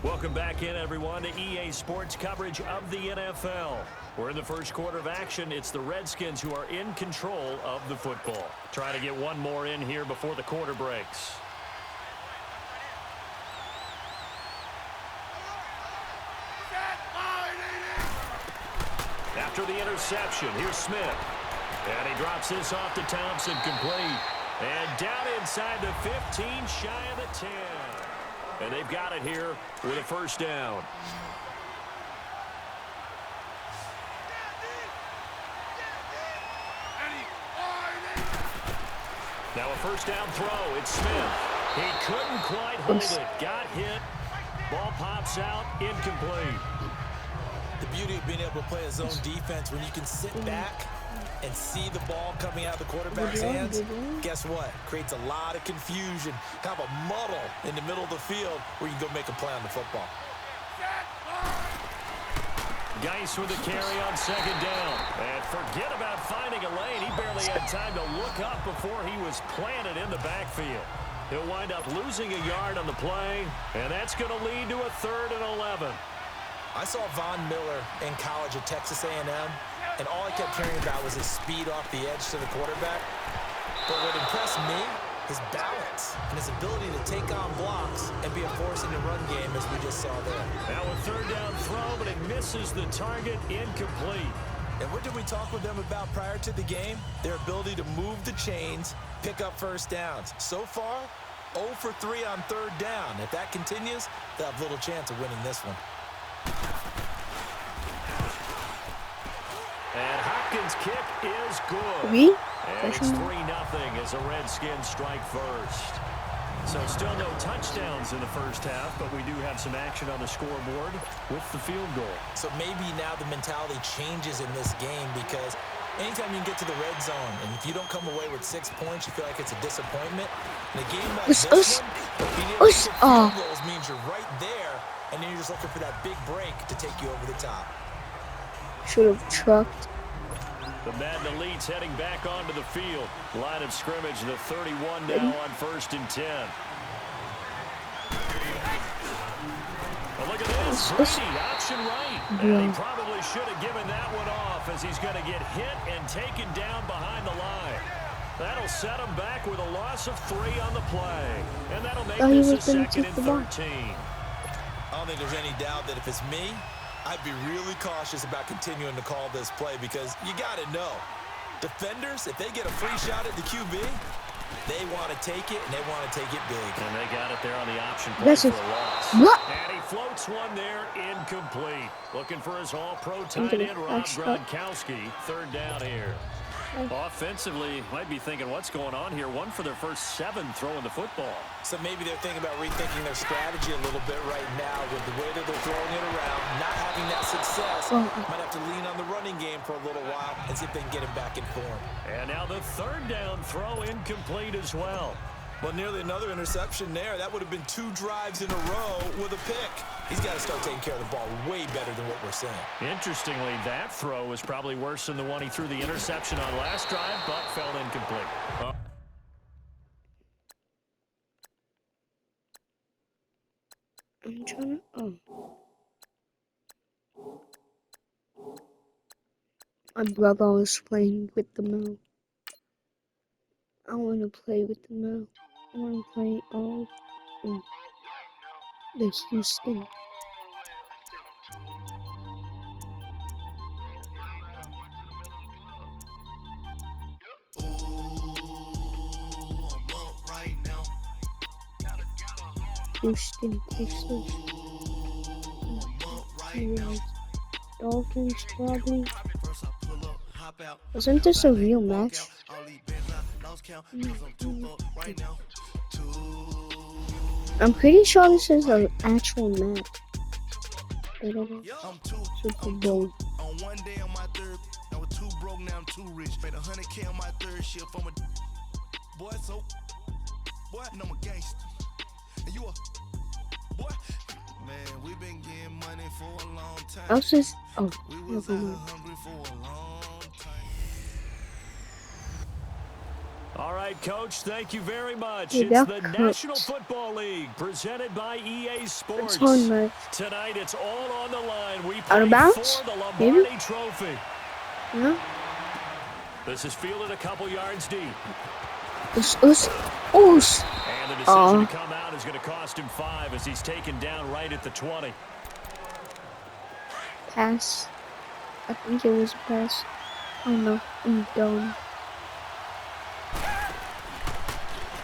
Welcome back in, everyone, to EA Sports coverage of the NFL. We're in the first quarter of action. It's the Redskins who are in control of the football. Trying to get one more in here before the quarter breaks. After the interception, here's Smith. And he drops this off to Thompson, complete. And down inside the 15, shy of the 10. And they've got it here with a first down. Now a first down throw. It's Smith. He couldn't quite hold it. Got hit. Ball pops out. Incomplete. The beauty of being able to play a zone defense when you can sit back and see the ball coming out of the quarterback's hands, guess what? Creates a lot of confusion, kind of a muddle in the middle of the field where you can go make a play on the football. Geis with a carry on second down. And forget about finding a lane. He barely had time to look up before he was planted in the backfield. He'll wind up losing a yard on the play, and that's going to lead to a 3rd and 11. I saw Von Miller in college at Texas A&M. And all I kept hearing about was his speed off the edge to the quarterback. But what impressed me, his balance and his ability to take on blocks and be a force in the run game, as we just saw there. Now a 3rd down throw, but it misses the target, incomplete. And what did we talk with them about prior to the game? Their ability to move the chains, pick up first downs. So far, 0 for 3 on 3rd down. If that continues, they'll have little chance of winning this one. And Hopkins' kick is good. Oui. And it's 3-0 as the Redskins strike first. So still no touchdowns in the first half, but we do have some action on the scoreboard with the field goal. So maybe now the mentality changes in this game because anytime you can get to the red zone, and if you don't come away with 6 points, you feel like it's a disappointment. In a game like this one, being able to kick field goals means you're right there, and then you're just looking for that big break to take you over the top. Should have trucked. The Madden Elites heading back onto the field. Line of scrimmage, the 31 now on 1st and 10. Well, look at this. Brady, option right. And he probably should have given that one off as he's going to get hit and taken down behind the line. That'll set him back with a loss of 3 on the play. And that'll make this a 2nd and 13. I don't think there's any doubt that if it's me, I'd be really cautious about continuing to call this play because you got to know, defenders, if they get a free shot at the QB, they want to take it, and they want to take it big. And they got it there on the option play for a loss. And he floats one there, incomplete. Looking for his all-pro tight end, Rob Gronkowski. 3rd down here. Offensively, might be thinking, what's going on here? 1 for their first 7 throwing the football. So maybe they're thinking about rethinking their strategy a little bit right now with the way that they're throwing it around, not having that success. Might have to lean on the running game for a little while and see if they can get him back in form. And now the 3rd down throw incomplete as well. Well, nearly another interception there. That would have been 2 drives in a row with a pick. He's got to start taking care of the ball way better than what we're seeing. Interestingly, that throw was probably worse than the one he threw the interception on last drive, but fell incomplete. I'm trying to... My brother was playing with the mouse. I want to play with the mouse. I want to play all the Houston. Houston Texas. Dolphins probably. Wasn't this a real match? I'm pretty sure this is an actual match. Super Bowl. On one day on my third, I was too broke, now I'm too rich. Made 100K on my third shift. I'm a boy, so boy, and I'm a gangster. And you a boy, man, we been getting money for a long time. I was just We was hungry for a long time. All right, Coach, thank you very much. Yeah, It's the Coach. National Football League presented by EA Sports. Tonight, it's all on the line. We Out play of bounds? for the Maybe? Lombardi Trophy. Yeah. This is fielded a couple yards deep. Us. And the decision to come out is going to cost him 5 as he's taken down right at the 20. Pass. I think it was a pass. Oh no, I'm done.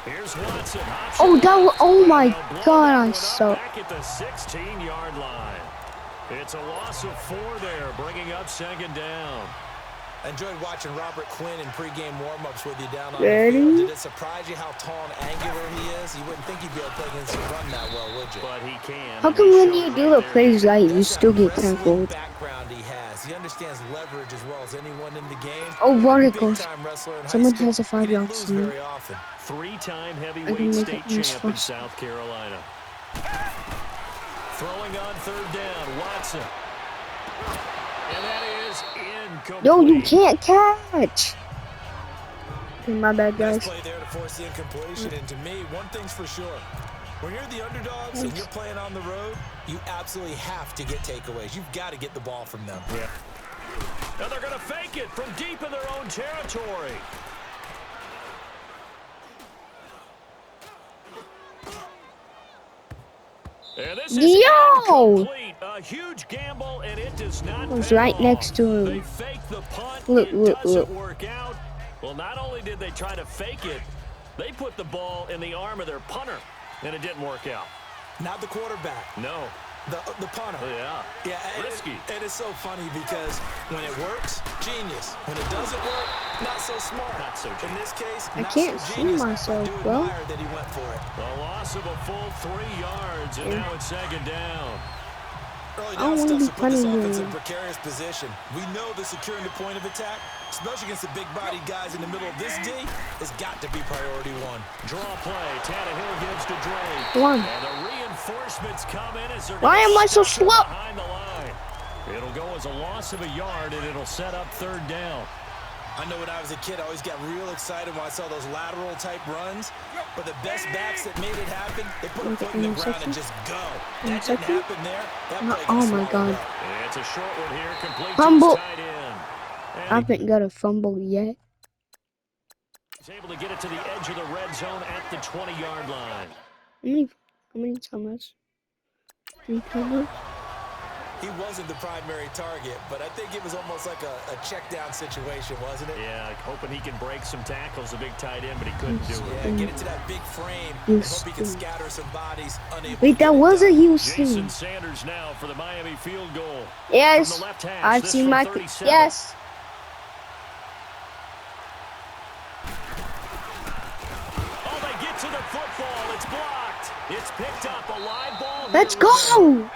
Here's Watson. Oh, that was, oh my God, I suck. Back at the 16-yard line. It's a loss of 4 there, bringing up second down. I enjoyed watching Robert Quinn in pregame warm-ups with you down on Ready? the field. Did it surprise you how tall and angular he is? You wouldn't think he'd be able to play against the run that well, would you? But he can. How come when you do the plays right, you That's still an get impressive tackled? background he has. He understands leverage as well as anyone in the game. Oh, verticals. Big-time wrestler in high Someone school. has a He 5-yard didn't lose swing. very often. 3-time I can heavyweight make state it nice champ in first. South Carolina. Throwing on third down, Watson. And that is incomplete. No, you can't catch. Okay, my bad, Nice guys. play there to force the incompletion. And to me, one thing's for sure. When you're the underdogs and you're playing on the road, you absolutely have to get takeaways. You've got to get the ball from them. Yeah. Now they're going to fake it from deep in their own territory. And this is incomplete. A huge gamble, and it does not I was pay right off. next to him. They fake the punt. Look, it look, doesn't look. work out. Well, not only did they try to fake it, they put the ball in the arm of their punter, and it didn't work out. Not the quarterback. No. The punter. Yeah. Yeah, Risky. And it's so funny because when it works, genius. When it doesn't work, not so smart. Not so In genius. this case, I not can't so see genius. myself, I do bro. admire that he went for it. A loss of a full 3 yards, and now it's second down. Early I don't down wanna stuff be to put this punting offense in him. precarious position. We know that securing the point of attack, especially against the big-bodied guys in the middle of this D, has got to be priority 1. Draw play. Tannehill gives to Drake. One. And the reinforcements come in as they're Why am I so stuck him slow? behind the line. It'll go as a loss of a yard, and it'll set up third down. I know when I was a kid, I always got real excited when I saw those lateral-type runs. But the best backs that made it happen, they put a foot in the ground and just go. That didn't happen there. That play got Oh my swallowed God. up. It's a short one here, complete Fumble. to his tight end. I And haven't got a fumble yet. he's able to get it to the edge of the red zone at the 20-yard line. How many times? 3 times? He wasn't the primary target, but I think it was almost like a check-down situation, wasn't it? Yeah, hoping he can break some tackles, a big tight end, but he couldn't do it. Yeah, get into that big frame and hope he can scatter some bodies. Unable Wait, to that get it was a done. Houston. Jason Sanders now for the Miami field goal. Yes, From the left hash, I've this seen from my. 37. Yes. Oh, they get to the football. It's blocked. It's picked up. A live ball. Let's here. go.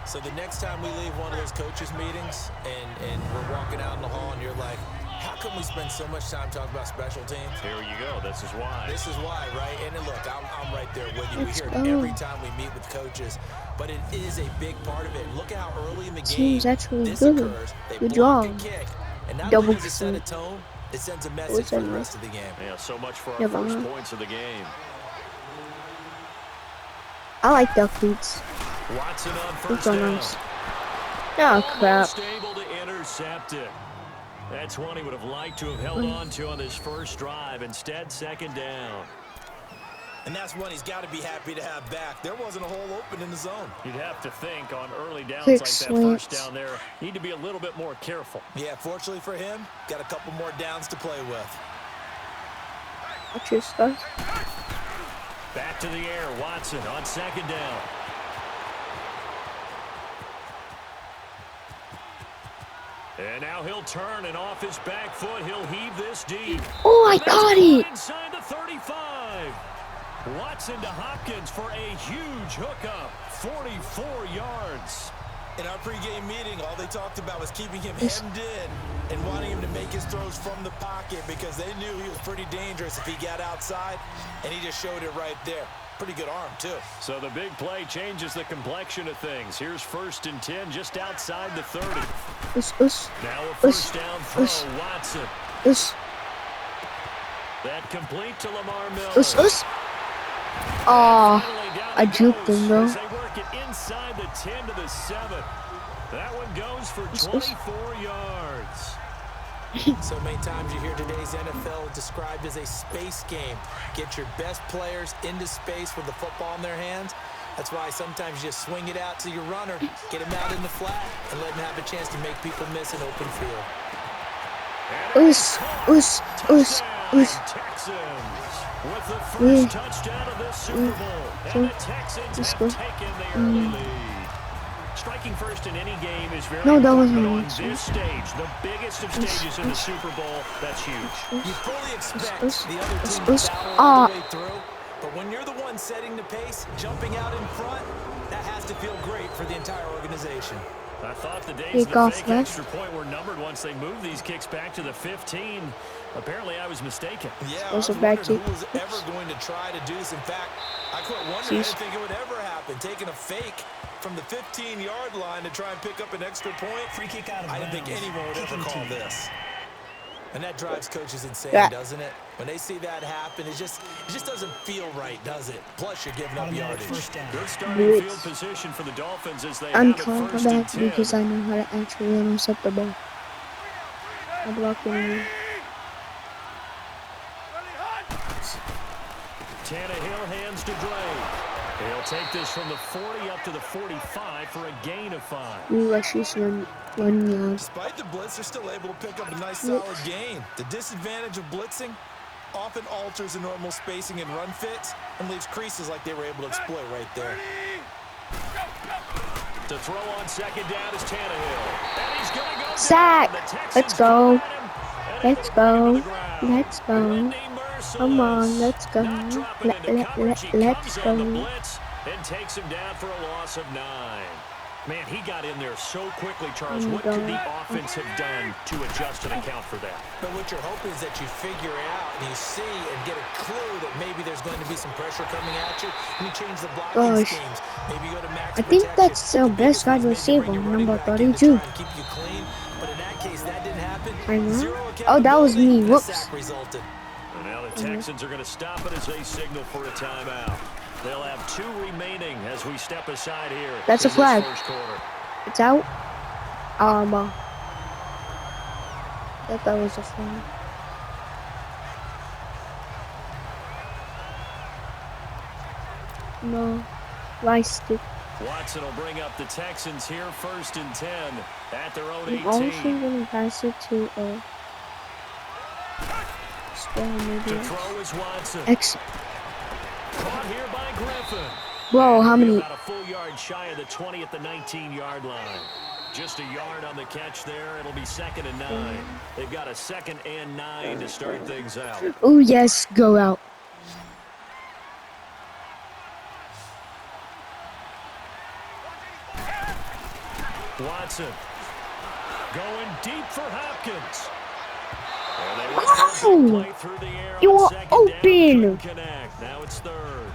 So the next time we leave one of those coaches' meetings and we're walking out in the hall and you're like, how come we spend so much time talking about special teams? Here you go. This is why. This is why, right? And look, I'm right there with you. We Let's hear go. it every time we meet with coaches, but it is a big part of it. Look at how early in the game Team's actually this good. occurs. They Good block job. and kick, and not Double only does it set a kick. tone, it sends a What's message for that the now? rest of the game. Yeah, so much for our Yeah, first but- points of the game. I like duck feeds. Watson on It's first so down. nice. Oh crap. Almost able to intercept it. That's one he would have liked to have held on to on his first drive. Instead, second down. And that's one he's got to be happy to have back. There wasn't a hole open in the zone. You'd have to think on early downs Quick like that slants. first down there, need to be a little bit more careful. Yeah, fortunately for him, got a couple more downs to play with. Watch your stuff. Back to the air, Watson on second down. And now he'll turn, and off his back foot, he'll heave this deep. Oh, I caught it. Inside the 35. Watson to Hopkins for a huge hookup. 44 yards. In our pregame meeting, all they talked about was keeping him hemmed in and wanting him to make his throws from the pocket because they knew he was pretty dangerous if he got outside, and he just showed it right there. Pretty good arm, too. So the big play changes the complexion of things. Here's 1st and 10 just outside the 30. Now a first down throw, Watson. That complete to Lamar Miller. I juked him, though. They work it inside the 10 to the 7. That one goes for 24 yards. So many times you hear today's NFL described as a space game. Get your best players into space with the football in their hands. That's why sometimes you just swing it out to your runner, get him out in the flat, and let him have a chance to make people miss an open field. Texans with the first touchdown of this Super Bowl. And the Texans have taken the early lead. Striking first in any game is very important, but on this stage, the biggest of stages in the Super Bowl, that's huge. You fully expect the other team to battle all the way through, but when you're the one setting the pace, jumping out in front, that has to feel great for the entire organization. I thought the days of the fake extra point were numbered once they moved these kicks back to the 15. Apparently, I was mistaken. Yeah, I was wondering who was ever going to try to do this. In fact, I quit wondering. I didn't think it would ever happen. Taking a fake from the 15-yard line to try and pick up an extra point. Free kick out of bounds. I didn't think anyone would ever call this. And that drives coaches insane, doesn't it? When they see that happen, it just doesn't feel right, does it? Plus, you're giving up yardage. Good starting field position for the Dolphins as they have it 1st and 10. Because I know how to actually intercept the ball. I blocked it. Tannehill hands to Drake. He'll take this from the 40 up to the 45 for a gain of 5. Despite the blitz, they're still able to pick up a nice solid gain. The disadvantage of blitzing often alters the normal spacing and run fits and leaves creases like they were able to exploit right there. To throw on 2nd down is Tannehill. And he's going to go sack. Let's go. Let's go. Come on, let's go. Let's go. And takes him down for a loss of 9. Man, he got in there so quickly, Charles. What could the offense have done to adjust and account for that? But what you're hoping is that you figure out and you see and get a clue that maybe there's going to be some pressure coming at you, and you change the blocking schemes. Maybe you go to max I think that's the best wide receiver, number 32. Keep you clean, but in that case, that didn't happen. I know. Oh, that was me. Whoops. And now the Texans are going to stop it as they signal for a timeout. They'll have 2 remaining as we step aside here. That's a flag. It's out. That was a flag. No. Rice stick. Watson will bring up the Texans here 1st and 10 at their own 18. I'm also going to pass it to To throw is Watson. Exit. Caught here by Griffin. Bro, how many? About a full yard shy of the 20 at the 19-yard line. Just a yard on the catch there. It'll be 2nd and 9. They've got a 2nd and 9 to start things out. Oh, yes. Go out. Watson going deep for Hopkins. Oh, you are open. Now it's 3rd.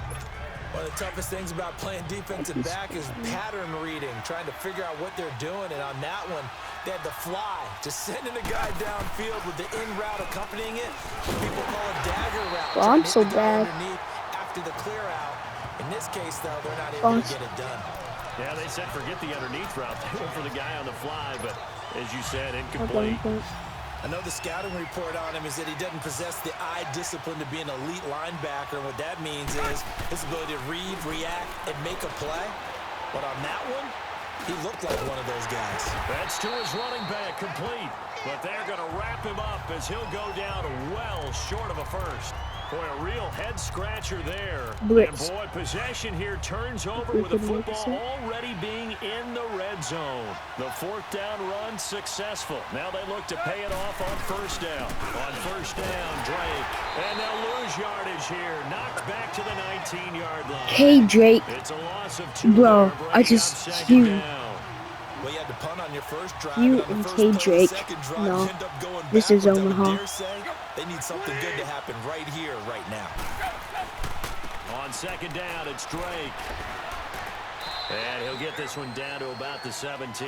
One of the toughest things about playing defensive back is pattern reading, trying to figure out what they're doing. And on that one, they had the fly, just sending a guy downfield with the in route accompanying it. People call it dagger route. Oh, I'm so bad. After the clear out. In this case, though, they're not able to get it done. Yeah, they said forget the underneath route. They went for the guy on the fly, but as you said, incomplete. I know the scouting report on him is that he doesn't possess the eye discipline to be an elite linebacker. And what that means is his ability to read, react, and make a play. But on that one, he looked like one of those guys. That's to his running back, complete. But they're going to wrap him up as he'll go down well short of a first. Boy, a real head scratcher there. Blitz. And boy, possession here turns over with the football already being in the red zone. The 4th down run successful. Now they look to pay it off on 1st down. On 1st down, Drake. And they'll lose yardage here. Knocked back to the 19-yard line. Hey, Drake. It's a loss of 2. Bro, I just you. Well, you had to punt on your first drive. You and on the and first K. play Drake. of the second drive, No. you end up going This is backwards. I would Omaha. dare say they need something good to happen right here, right now. On 2nd down, it's Drake. And he'll get this one down to about the 17.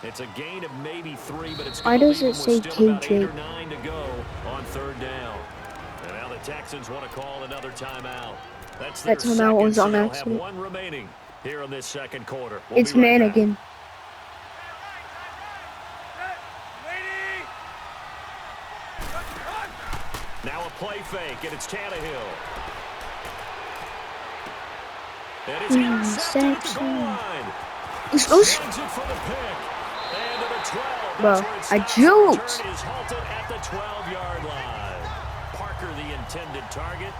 It's a gain of maybe 3, but it's going to leave him with still about 8 or 9 to go on 3rd down. And now the Texans want to call another timeout. That's their second, was so on they'll accident. have 1 remaining here in this 2nd quarter. It's Mannigan. Now a play fake, and it's Tannehill. And it's intercepted at the goal line. Sends it for the pick. And to the 12. Bro, I juked. Turn is halted at the 12-yard line. Parker, the intended target.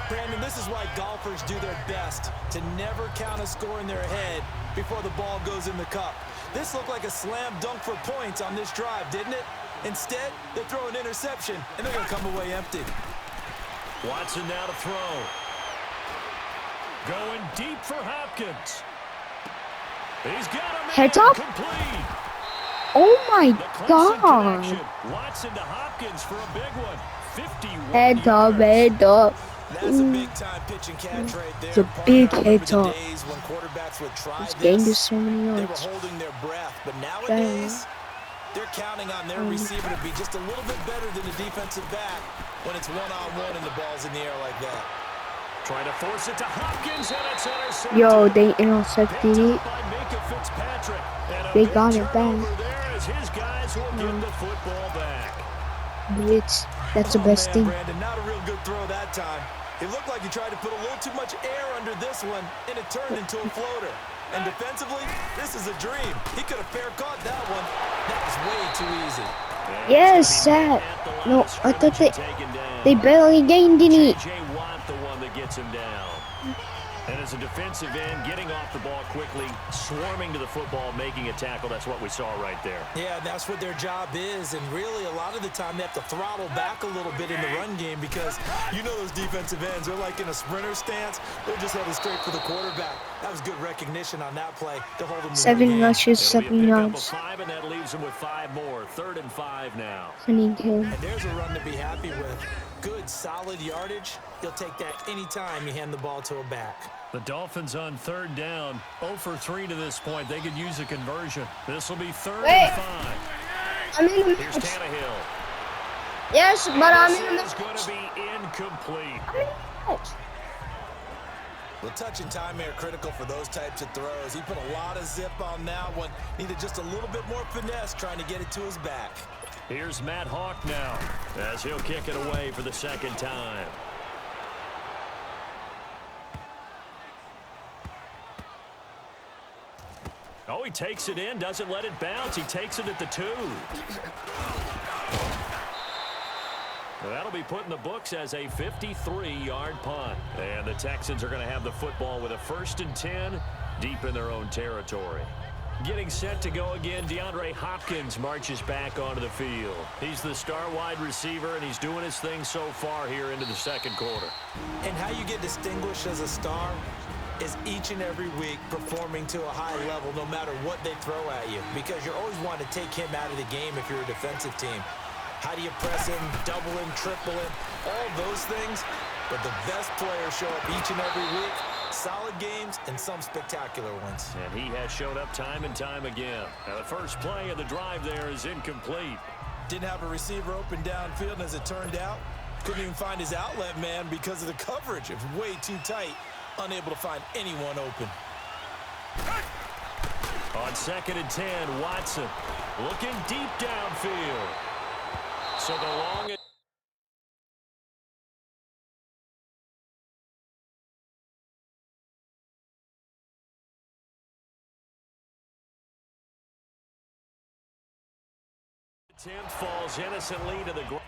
Brandon, this is why golfers do their best to never count a score in their head before the ball goes in the cup. This looked like a slam dunk for points on this drive, didn't it? Instead, they throw an interception, and they're going to come away empty. Watson now to throw. Going deep for Hopkins. He's got him. Heads up. Complete. Oh my God. Watson to Hopkins for a big one. 51 Head up, yards. head up. That's a big-time pitch and catch right there. It's a big I remember head the top. days when quarterbacks would try This game this. is so many They were yards. holding their breath, but nowadays they're counting on their receiver to be just a little bit better than the defensive back when it's one-on-one and the ball's in the air like that. Trying to force it to Hopkins, and it's intercepted. Yo, they intercepted Picked it. up by Minka Fitzpatrick. And a They big got it turnover back. there as his guys will get the football back. Blitz. That's the Oh, best man, thing. Brandon, not a real good throw that time. It looked like he tried to put a little too much air under this one, and it turned into a floater. And defensively, this is a dream. He could have fair caught that one. That was way too easy. Yes, Sat. No, I thought they barely gained any. J.J. Watt, the one that gets him down. And as a defensive end, getting off the ball quickly, swarming to the football, making a tackle, that's what we saw right there. Yeah, that's what their job is, and really a lot of the time they have to throttle back a little bit in the run game because you know those defensive ends, they're like in a sprinter stance. They're just headed straight for the quarterback. That was good recognition on that play to hold them to 7 rushes, It'll be a 7 pickup of yards. 5, and that leaves them with 5 more. 3rd and 5 now. And there's a run to be happy with. Good, solid yardage. You'll take that anytime you hand the ball to a back. The Dolphins on 3rd down, 0 for 3 to this point. They could use a conversion. This will be 3rd and 5. I'm in the Here's Tannehill. Yes, but I'm in the This is going to be incomplete. match. Well, touch and time here critical for those types of throws. He put a lot of zip on that one. Needed just a little bit more finesse trying to get it to his back. Here's Matt Hawk now as he'll kick it away for the 2nd time. Oh, he takes it in, doesn't let it bounce. He takes it at the 2. So that'll be put in the books as a 53-yard punt. And the Texans are going to have the football with a 1st and 10 deep in their own territory. Getting set to go again, DeAndre Hopkins marches back onto the field. He's the star wide receiver, and he's doing his thing so far here into the 2nd quarter. And how you get distinguished as a star is each and every week performing to a high level no matter what they throw at you, because you're always wanting to take him out of the game if you're a defensive team. How do you press him, double him, triple him, all those things? But the best players show up each and every week. Solid games and some spectacular ones. And he has showed up time and time again. Now the first play of the drive there is incomplete. Didn't have a receiver open downfield, and as it turned out, couldn't even find his outlet man because of the coverage. It was way too tight, unable to find anyone open. On 2nd and 10, Watson looking deep downfield. So the long attempt falls innocently to the ground.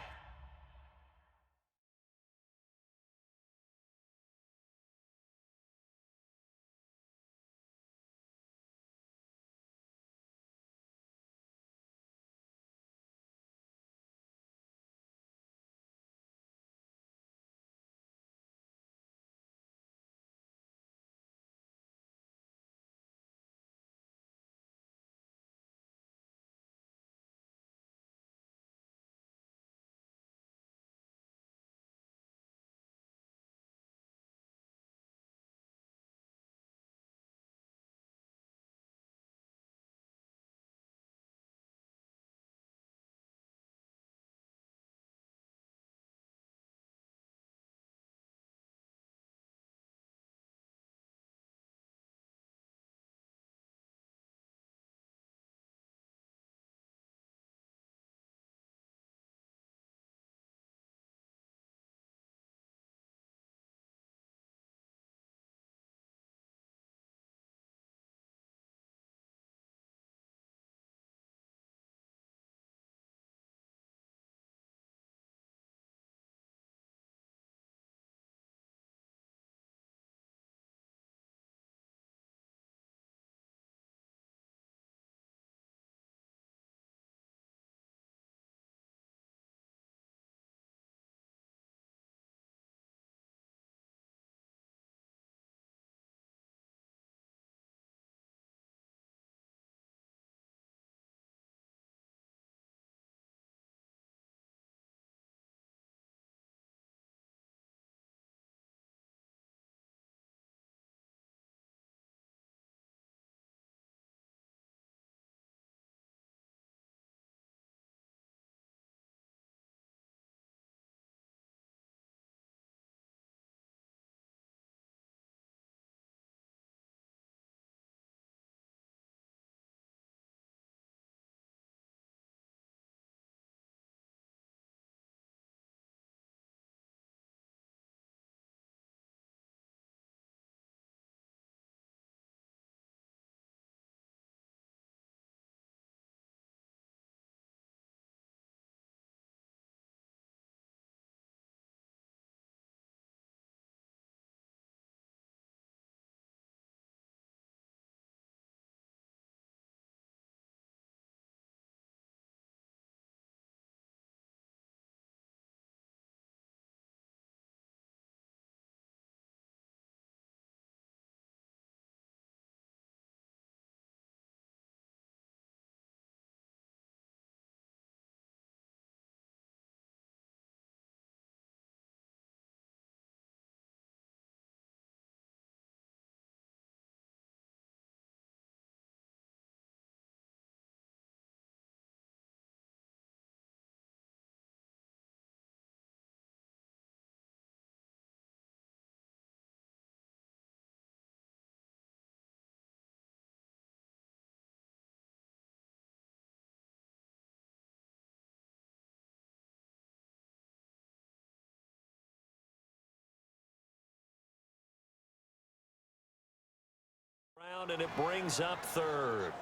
down, and it brings up third.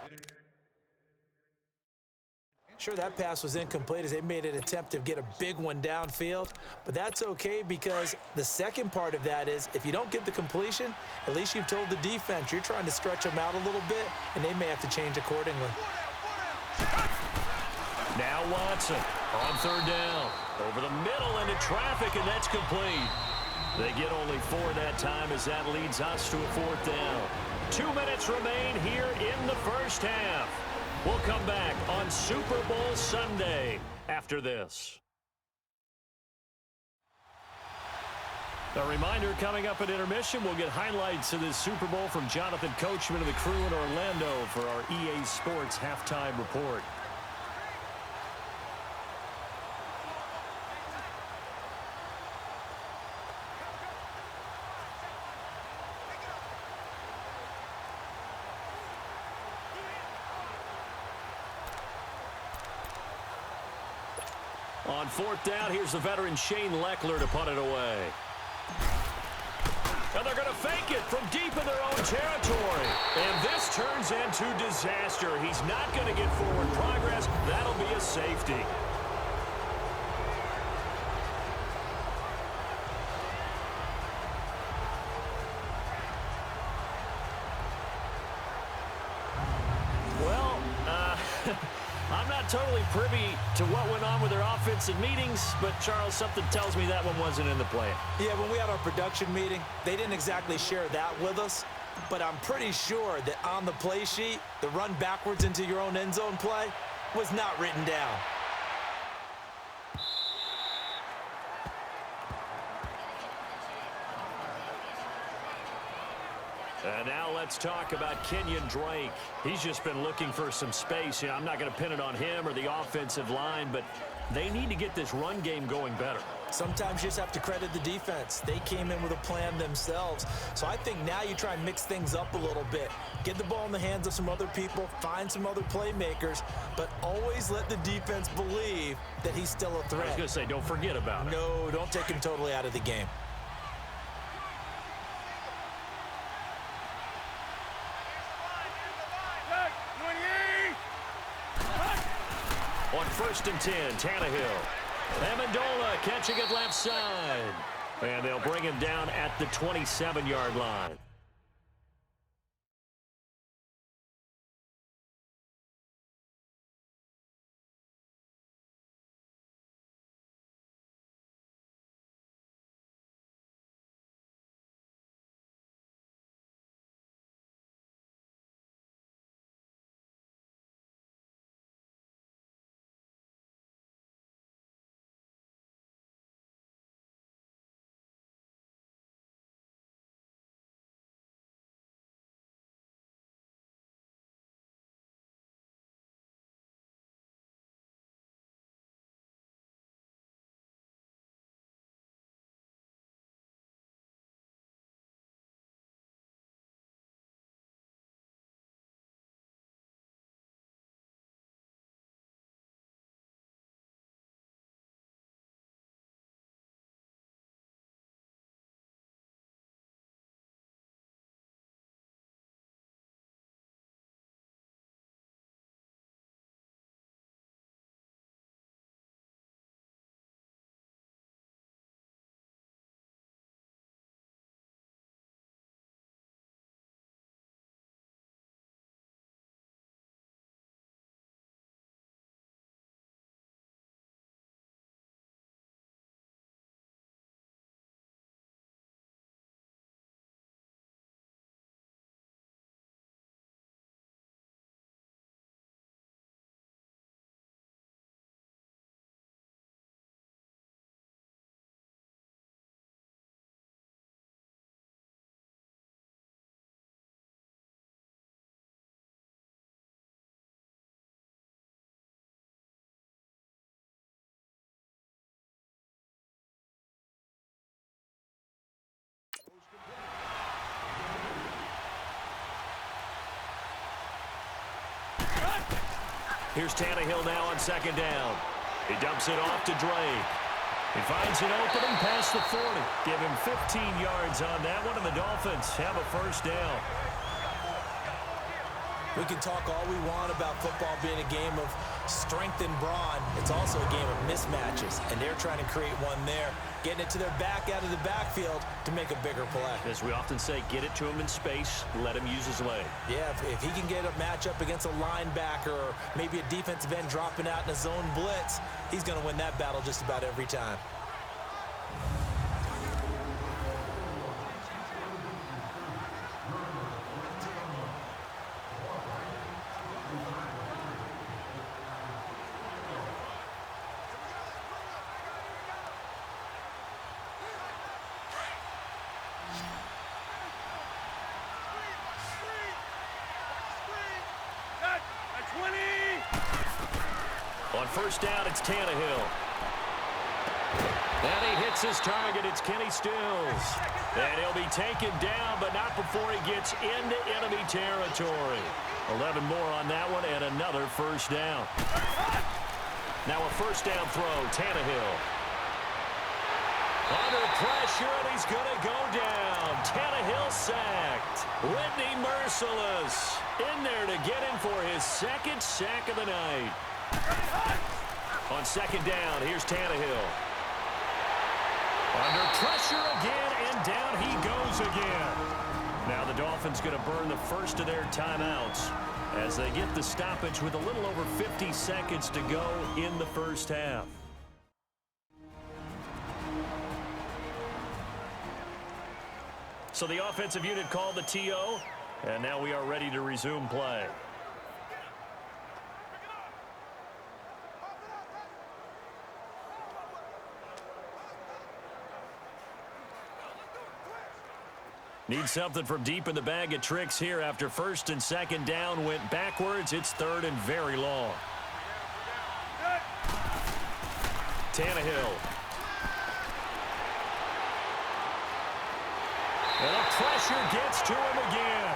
Sure, that pass was incomplete as they made an attempt to get a big one downfield, but that's okay because the second part of that is if you don't get the completion, at least you've told the defense you're trying to stretch them out a little bit, and they may have to change accordingly. Now Watson on third down. Over the middle into traffic, and that's complete. They get only 4 that time as that leads us to a fourth down. 2 minutes remain here in the first half. We'll come back on Super Bowl Sunday after this. A reminder, coming up at intermission, we'll get highlights of this Super Bowl from Jonathan Coachman of the crew in Orlando for our EA Sports Halftime Report. On fourth down, here's the veteran Shane Leckler to punt it away. And they're going to fake it from deep in their own territory. And this turns into disaster. He's not going to get forward progress. That'll be a safety. I'm not totally privy to what went on with their offensive meetings, but, Charles, something tells me that one wasn't in the plan. Yeah, when we had our production meeting, they didn't exactly share that with us, but I'm pretty sure that on the play sheet, the run backwards into your own end zone play was not written down. And now let's talk about Kenyon Drake. He's just been looking for some space. I'm not going to pin it on him or the offensive line, but they need to get this run game going better. Sometimes you just have to credit the defense. They came in with a plan themselves. So I think now you try and mix things up a little bit. Get the ball in the hands of some other people, find some other playmakers, but always let the defense believe that he's still a threat. I was going to say, don't forget about it. No, don't take him totally out of the game. On 1st and 10, Tannehill. Amendola catching it left side. And they'll bring him down at the 27-yard line. Here's Tannehill now on 2nd down. He dumps it off to Drake. He finds an opening past the 40. Give him 15 yards on that one, and the Dolphins have a 1st down. We can talk all we want about football being a game of strength and brawn. It's also a game of mismatches, and they're trying to create one there, getting it to their back out of the backfield to make a bigger play. As we often say, get it to him in space, let him use his leg. Yeah, if he can get a matchup against a linebacker or maybe a defensive end dropping out in a zone blitz, he's going to win that battle just about every time. On first down, it's Tannehill. And he hits his target. It's Kenny Stills. And he'll be taken down, but not before he gets into enemy territory. 11 more on that one, and another first down. Now a first down throw, Tannehill. Under pressure, and he's going to go down. Tannehill sacked. Whitney merciless. In there to get him for his second sack of the night. On second down, here's Tannehill. Under pressure again, and down he goes again. Now the Dolphins going to burn the first of their timeouts as they get the stoppage with a little over 50 seconds to go in the first half. So the offensive unit called the TO, and now we are ready to resume play. Need something from deep in the bag of tricks here after first and second down went backwards. It's third and very long. Tannehill. And the pressure gets to him again.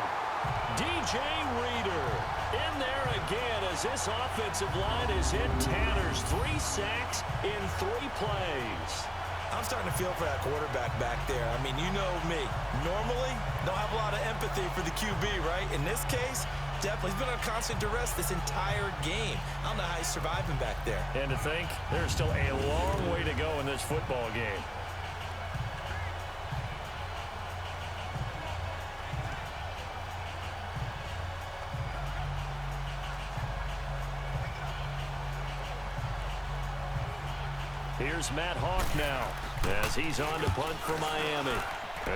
DJ Reader in there again as this offensive line is hit tatters. 3 sacks in 3 plays. I'm starting to feel for that quarterback back there. I mean, you know me. Normally, don't have a lot of empathy for the QB, right? In this case, definitely. He's been under constant duress this entire game. I don't know how he's surviving back there. And to think, there's still a long way to go in this football game. Here's Matt Hawk now as he's on to punt for Miami.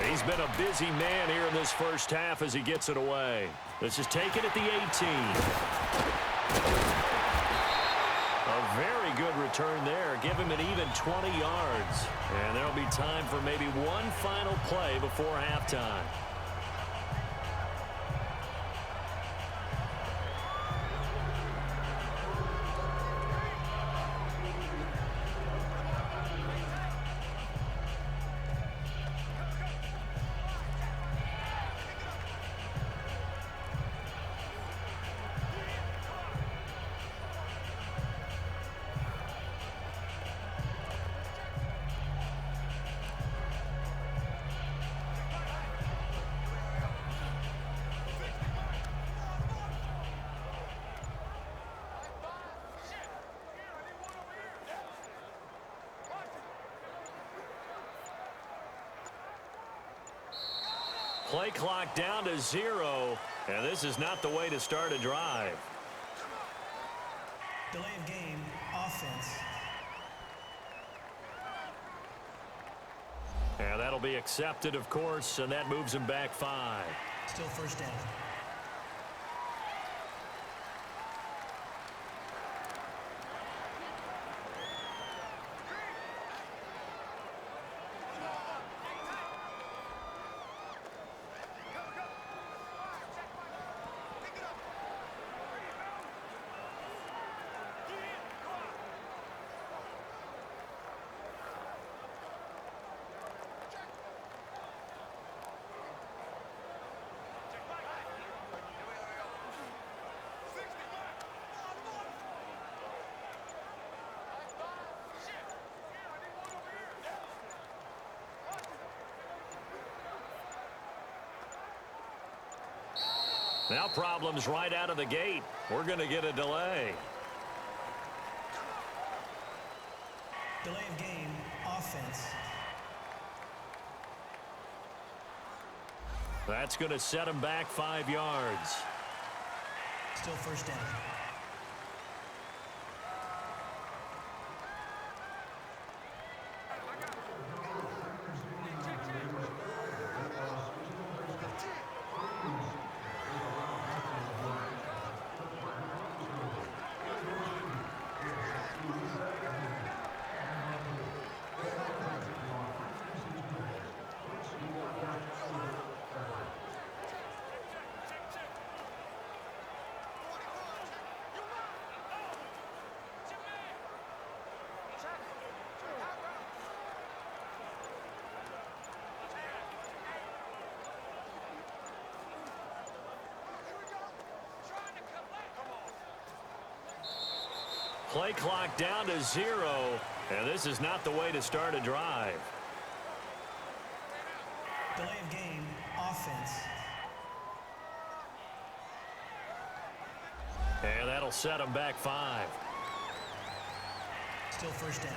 He's been a busy man here in this first half as he gets it away. This is taken at the 18. A very good return there. Give him an even 20 yards. And there'll be time for maybe one final play before halftime. Play clock down to 0, and this is not the way to start a drive. Delay of game, offense. And that'll be accepted, of course, and that moves him back 5. Still first down. Now problems right out of the gate. We're going to get a delay. Delay of game, offense. That's going to set him back 5 yards. Still first down. Play clock down to 0, and this is not the way to start a drive. Delay of game, offense. And that'll set him back 5. Still first down.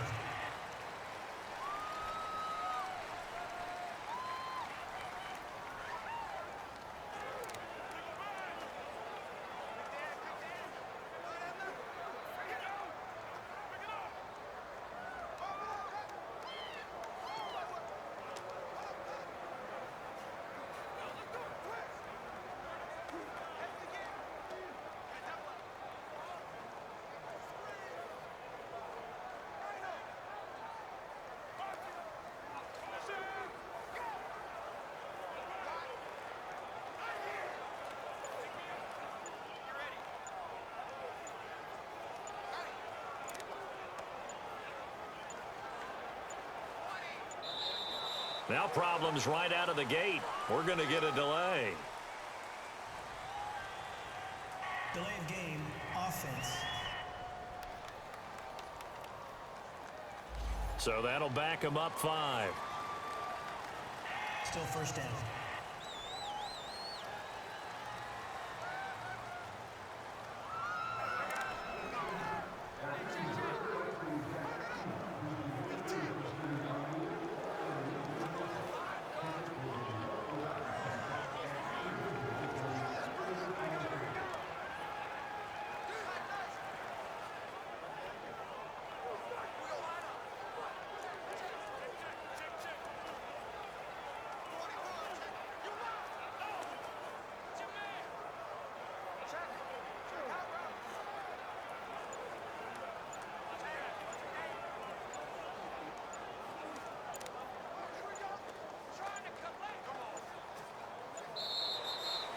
Now problems right out of the gate. We're going to get a delay. Delay of game, offense. So that'll back him up 5. Still first down.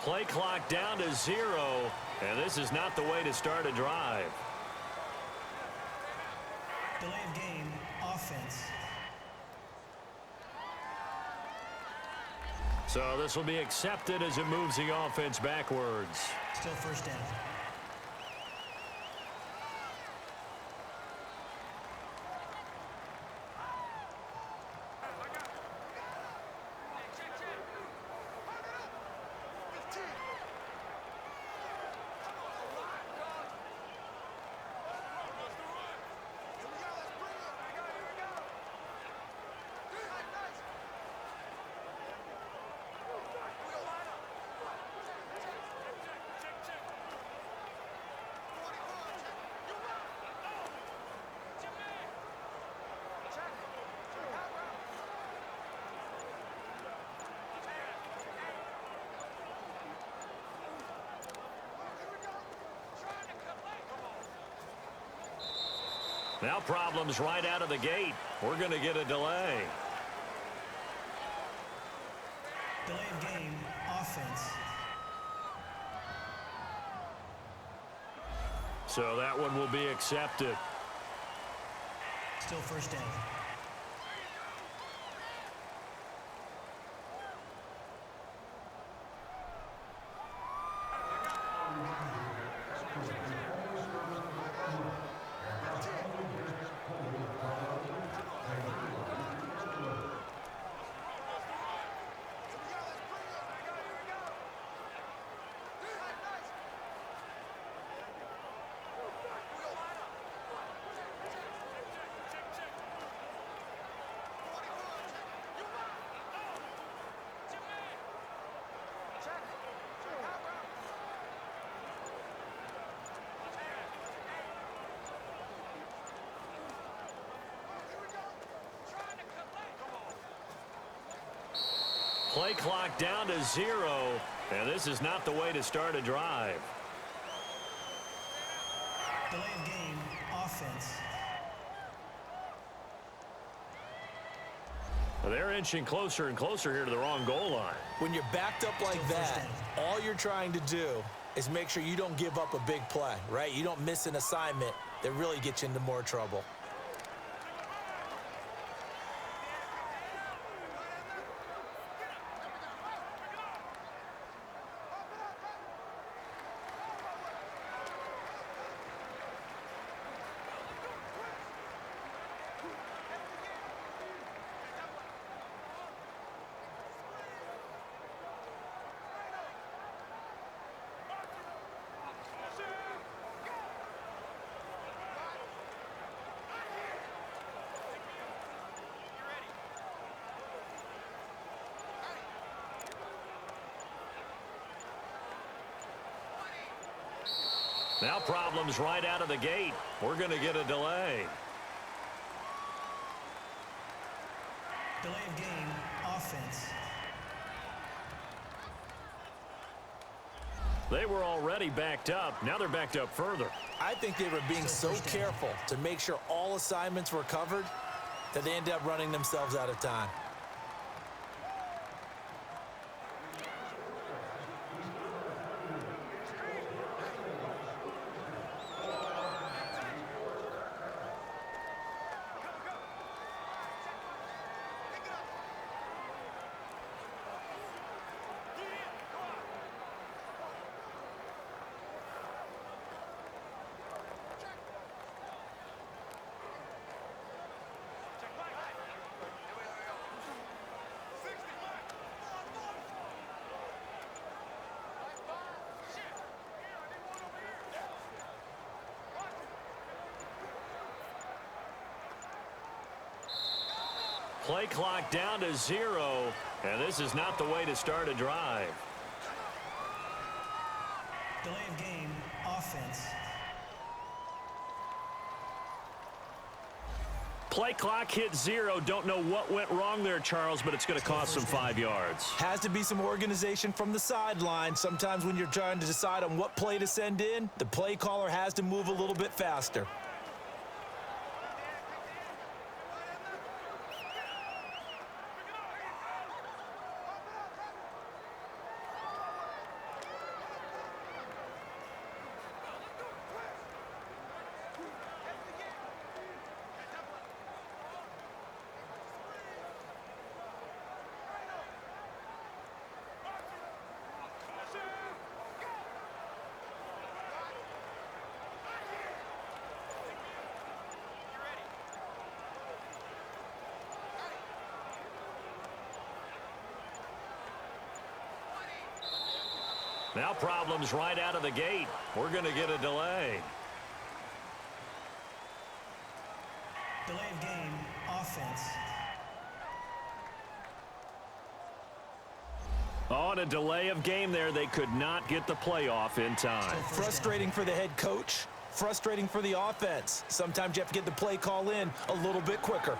Play clock down to 0, and this is not the way to start a drive. Delay of game, offense. So this will be accepted as it moves the offense backwards. Still first down. Now problems right out of the gate. We're going to get a delay. Delay of game, offense. So that one will be accepted. Still first down. Play clock down to 0, and this is not the way to start a drive. Delay of game, offense. They're inching closer and closer here to the wrong goal line. When you're backed up like that, all you're trying to do is make sure you don't give up a big play, right? You don't miss an assignment that really gets you into more trouble. Now problems right out of the gate. We're going to get a delay. Delay of game, offense. They were already backed up. Now they're backed up further. I think they were being so careful to make sure all assignments were covered that they ended up running themselves out of time. Play clock down to 0, and this is not the way to start a drive. Delay of game, offense. Play clock hit 0. Don't know what went wrong there, Charles, but it's going to cost them 5 yards. Has to be some organization from the sideline. Sometimes when you're trying to decide on what play to send in, the play caller has to move a little bit faster. Now problems right out of the gate. We're going to get a delay. Delay of game, offense. On a delay of game there, they could not get the playoff in time. Frustrating for the head coach. Frustrating for the offense. Sometimes you have to get the play call in a little bit quicker.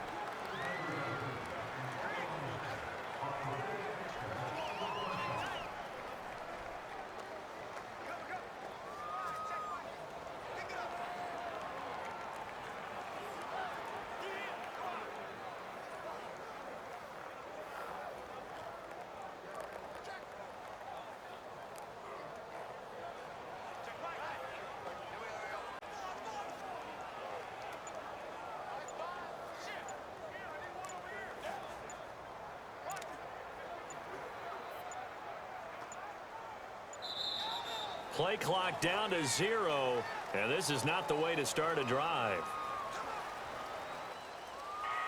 Play clock down to 0, and this is not the way to start a drive.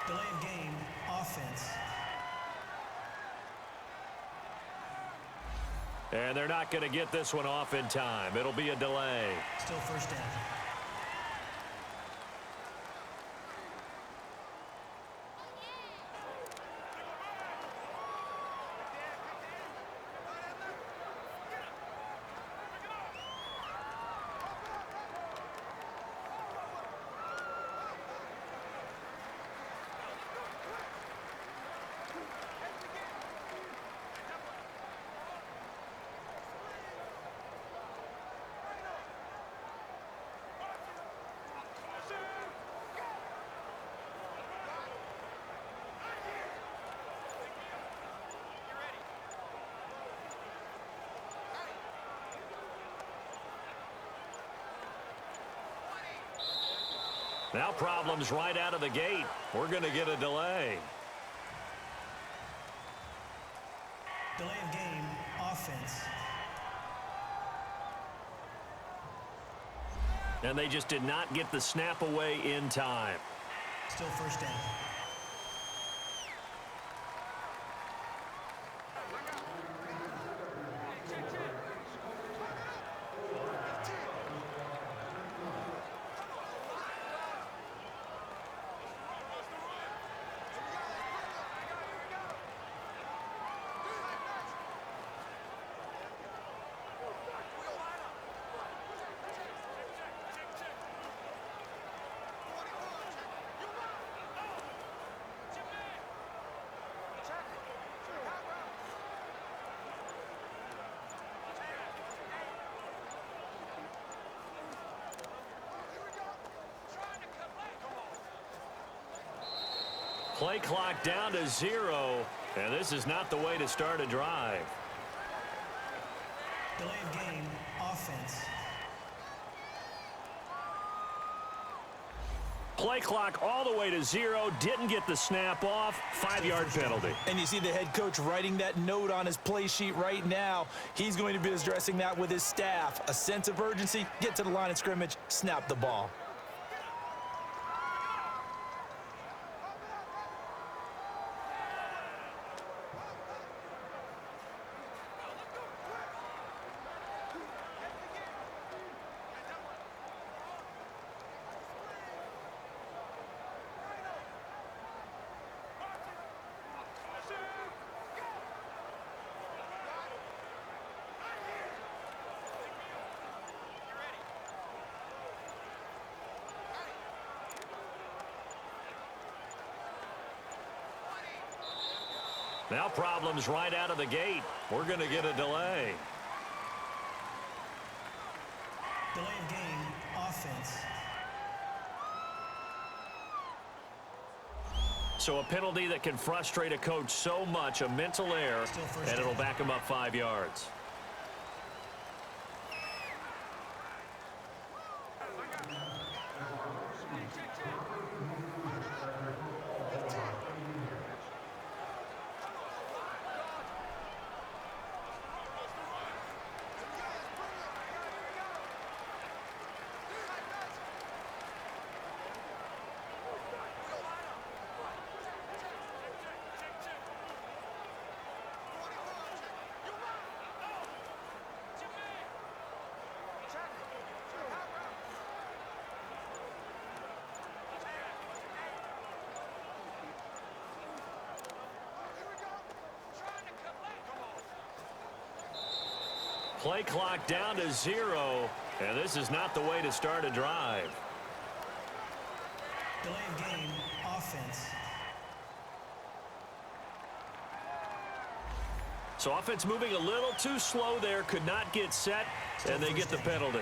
Delay of game, offense. And they're not going to get this one off in time. It'll be a delay. Still first down. Now problems right out of the gate. We're going to get a delay. Delay of game, offense. And they just did not get the snap away in time. Still first down. Play clock down to 0, and this is not the way to start a drive. Delay of game, offense. Play clock all the way to 0, didn't get the snap off, 5-yard penalty. And you see the head coach writing that note on his play sheet right now. He's going to be addressing that with his staff. A sense of urgency, get to the line of scrimmage, snap the ball. Now problems right out of the gate. We're going to get a delay. Delay of game, offense. So a penalty that can frustrate a coach so much, a mental error, and it'll back him up 5 yards. Play clock down to 0, and this is not the way to start a drive. Delay of game, offense. So offense moving a little too slow there, could not get set, and they get the penalty.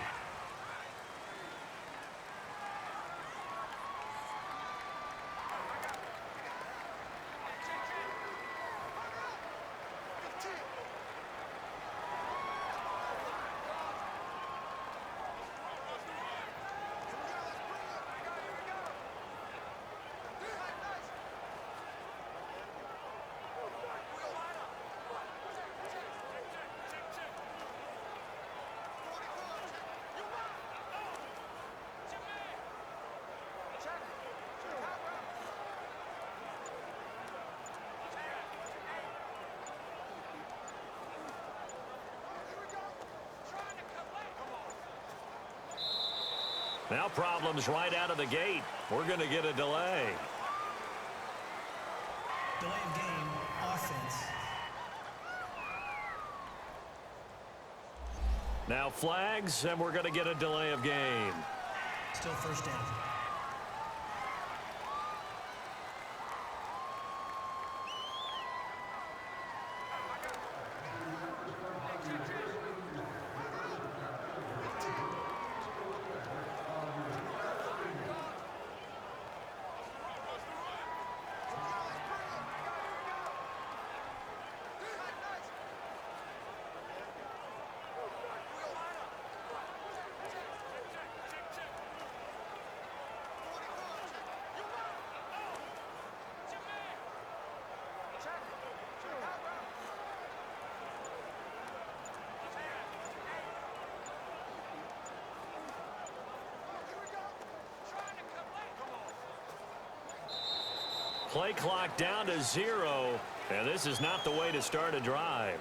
Now problems right out of the gate. We're going to get a delay. Delay of game, offense. Now flags, and we're going to get a delay of game. Still first down. Play clock down to 0, and this is not the way to start a drive.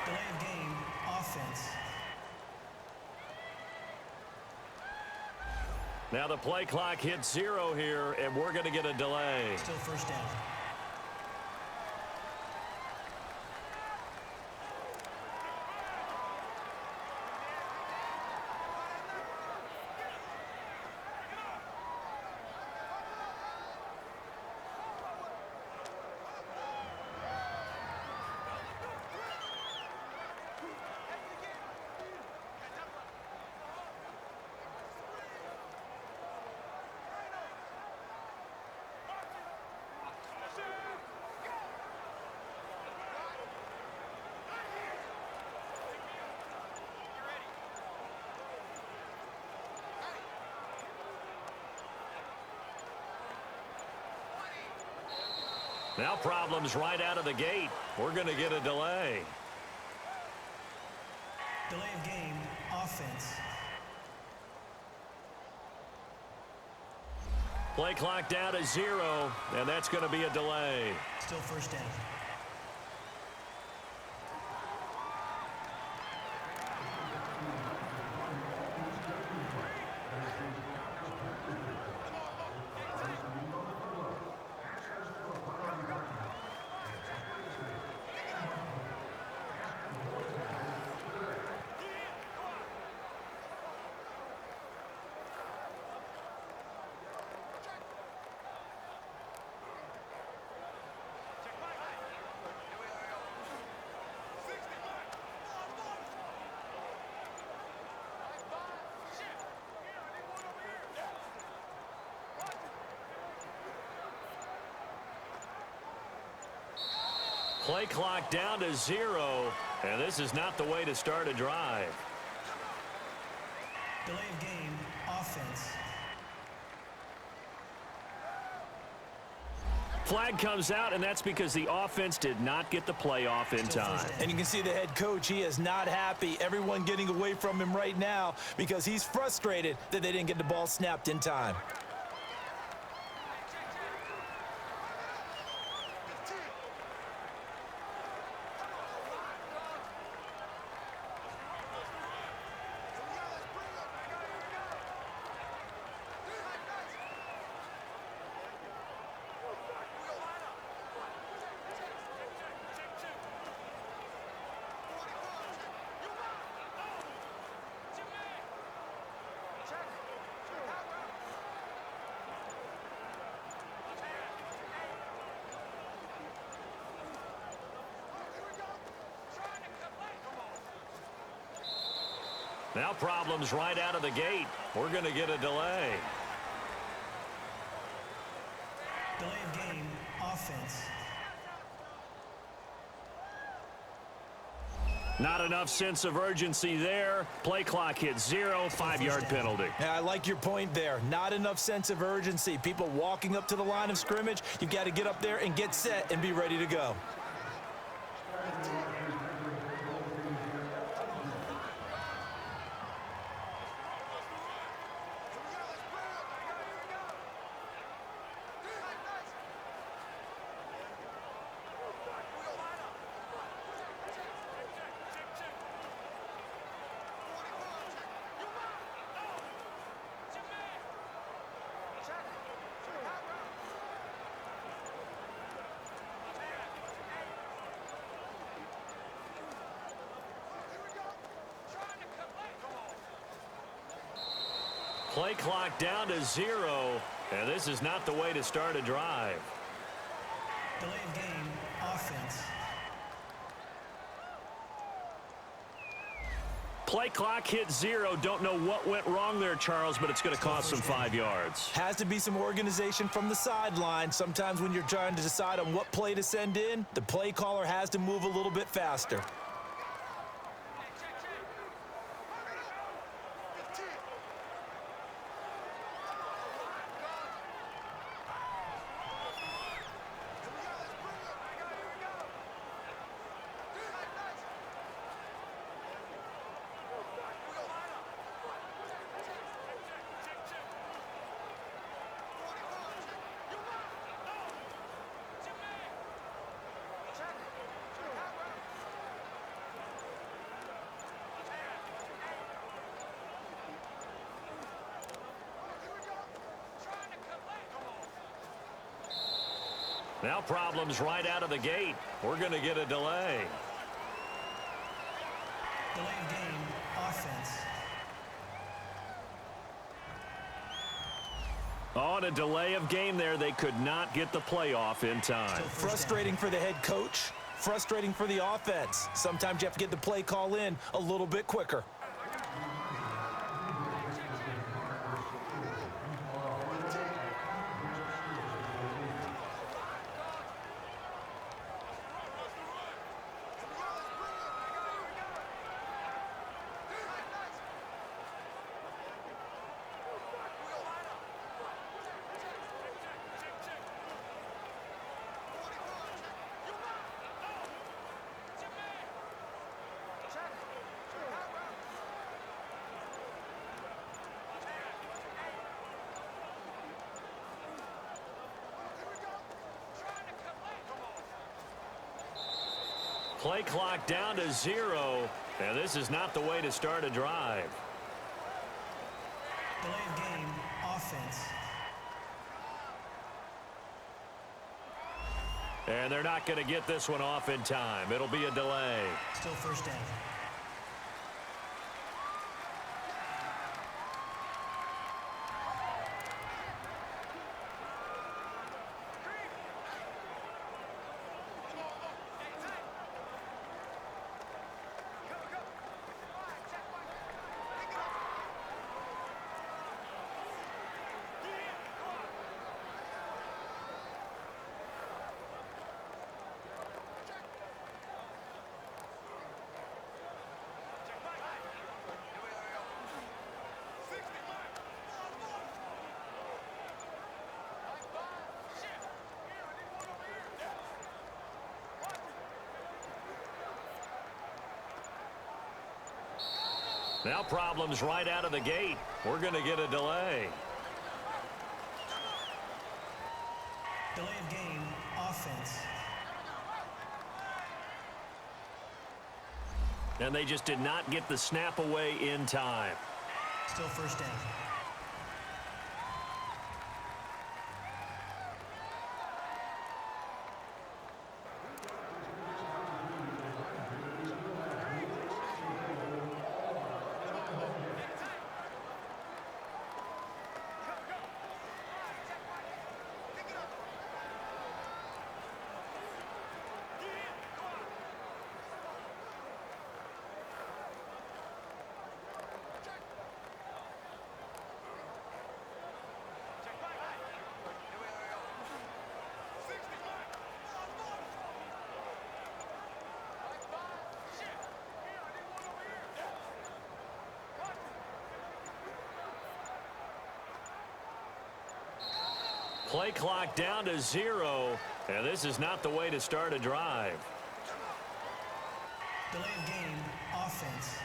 Delay of game, offense. Now the play clock hits 0 here, and we're going to get a delay. Still first down. Now problems right out of the gate. We're going to get a delay. Delay of game, offense. Play clock down to 0, and that's going to be a delay. Still first down. Play clock down to 0, and this is not the way to start a drive. Delay of game, offense. Flag comes out, and that's because the offense did not get the play off in time. And you can see the head coach, he is not happy. Everyone getting away from him right now because he's frustrated that they didn't get the ball snapped in time. Now problems right out of the gate. We're going to get a delay. Delay of game, offense. Not enough sense of urgency there. Play clock hits 0, 5-yard penalty. Yeah, I like your point there. Not enough sense of urgency. People walking up to the line of scrimmage, you've got to get up there and get set and be ready to go. Play clock down to 0, and this is not the way to start a drive. Delay of game, offense. Play clock hit 0. Don't know what went wrong there, Charles, but it's going to cost them 5 yards. Has to be some organization from the sideline. Sometimes when you're trying to decide on what play to send in, the play caller has to move a little bit faster. Now problems right out of the gate. We're going to get a delay. Delay of game, offense. On a delay of game there, they could not get the play off in time. Frustrating for the head coach. Frustrating for the offense. Sometimes you have to get the play call in a little bit quicker. Play clock down to 0. And this is not the way to start a drive. Delay of game, offense. And they're not going to get this one off in time. It'll be a delay. Still first down. Now problems right out of the gate. We're going to get a delay. Delay of game, offense. And they just did not get the snap away in time. Still first down. Play clock down to 0. And this is not the way to start a drive. Delay of game, offense.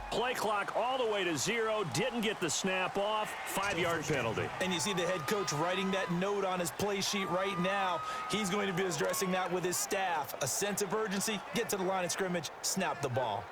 Play clock all the way to 0. Didn't get the snap off. 5-yard penalty. And you see the head coach writing that note on his play sheet right now. He's going to be addressing that with his staff. A sense of urgency, get to the line of scrimmage, snap the ball.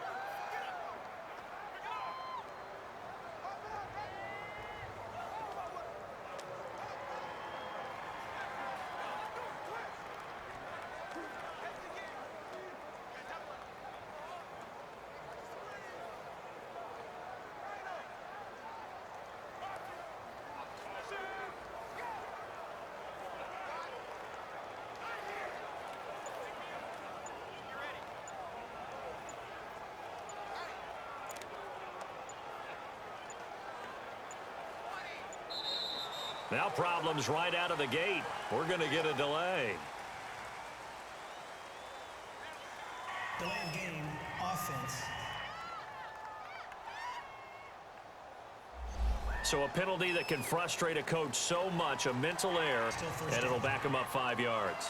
Now problems right out of the gate. We're going to get a delay. Delay of game, offense. So a penalty that can frustrate a coach so much, a mental error, and it'll back him up 5 yards.